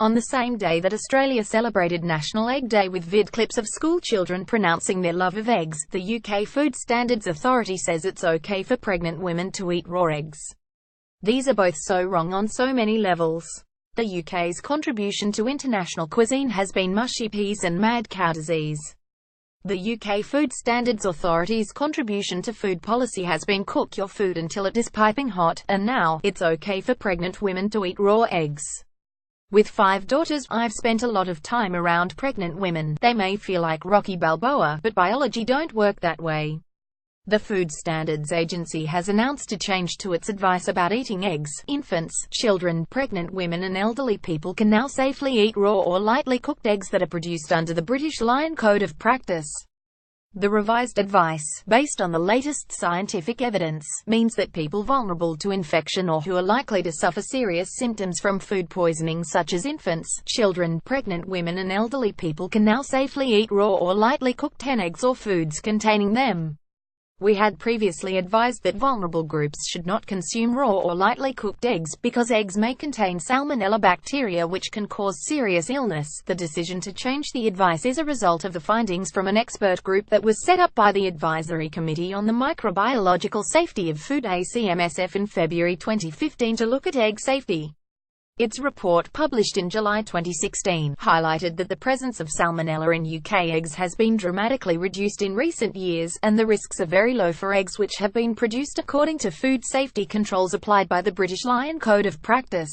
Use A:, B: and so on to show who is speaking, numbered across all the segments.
A: On the same day that Australia celebrated National Egg Day with vid clips of school children pronouncing their love of eggs, the UK Food Standards Authority says it's okay for pregnant women to eat raw eggs. These are both so wrong on so many levels. The UK's contribution to international cuisine has been mushy peas and mad cow disease. The UK Food Standards Authority's contribution to food policy has been cook your food until it is piping hot, and now, it's okay for pregnant women to eat raw eggs. With 5 daughters, I've spent a lot of time around pregnant women. They may feel like Rocky Balboa, but biology don't work that way. The Food Standards Agency has announced a change to its advice about eating eggs. Infants, children, pregnant women and elderly people can now safely eat raw or lightly cooked eggs that are produced under the British Lion Code of Practice. The revised advice, based on the latest scientific evidence, means that people vulnerable to infection or who are likely to suffer serious symptoms from food poisoning such as infants, children, pregnant women and elderly people can now safely eat raw or lightly cooked hen eggs or foods containing them. We had previously advised that vulnerable groups should not consume raw or lightly cooked eggs, because eggs may contain salmonella bacteria which can cause serious illness. The decision to change the advice is a result of the findings from an expert group that was set up by the Advisory Committee on the Microbiological Safety of Food (ACMSF) in February 2015 to look at egg safety. Its report, published in July 2016, highlighted that the presence of salmonella in UK eggs has been dramatically reduced in recent years, and the risks are very low for eggs which have been produced according to food safety controls applied by the British Lion Code of Practice.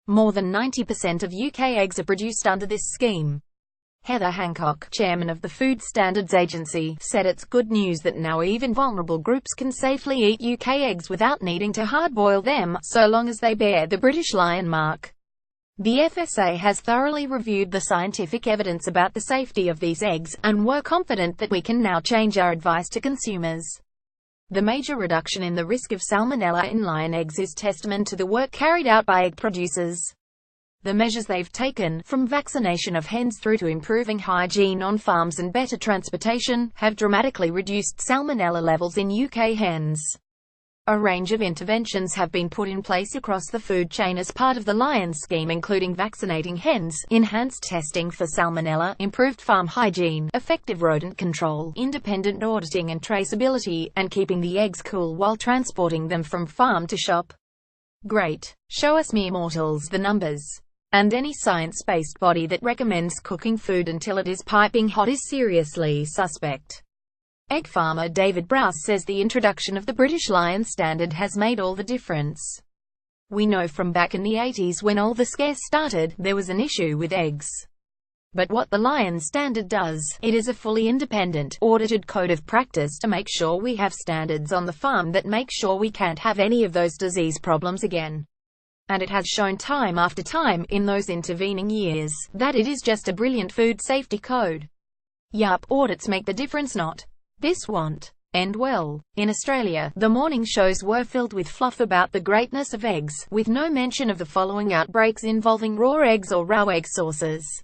A: More than 90% of UK eggs are produced under this scheme. Heather Hancock, chairman of the Food Standards Agency, said it's good news that now even vulnerable groups can safely eat UK eggs without needing to hard-boil them, so long as they bear the British Lion mark. The FSA has thoroughly reviewed the scientific evidence about the safety of these eggs, and we're confident that we can now change our advice to consumers. The major reduction in the risk of salmonella in lion eggs is testament to the work carried out by egg producers. The measures they've taken, from vaccination of hens through to improving hygiene on farms and better transportation, have dramatically reduced salmonella levels in UK hens. A range of interventions have been put in place across the food chain as part of the Lion scheme, including vaccinating hens, enhanced testing for salmonella, improved farm hygiene, effective rodent control, independent auditing and traceability, and keeping the eggs cool while transporting them from farm to shop. Great. Show us mere mortals the numbers. And any science-based body that recommends cooking food until it is piping hot is seriously suspect. Egg farmer David Browse says the introduction of the British Lion Standard has made all the difference. We know from back in the 80s when all the scares started, there was an issue with eggs. But what the Lion Standard does, it is a fully independent, audited code of practice to make sure we have standards on the farm that make sure we can't have any of those disease problems again. And it has shown time after time, in those intervening years, that it is just a brilliant food safety code. Yup, audits make the difference, not this won't end well. In Australia, the morning shows were filled with fluff about the greatness of eggs, with no mention of the following outbreaks involving raw eggs or raw egg sources.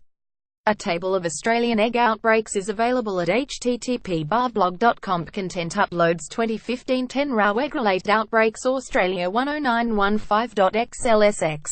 A: A table of Australian egg outbreaks is available at http://blog.com. Content uploads 2015 10 raw egg related outbreaks Australia 10915.xlsx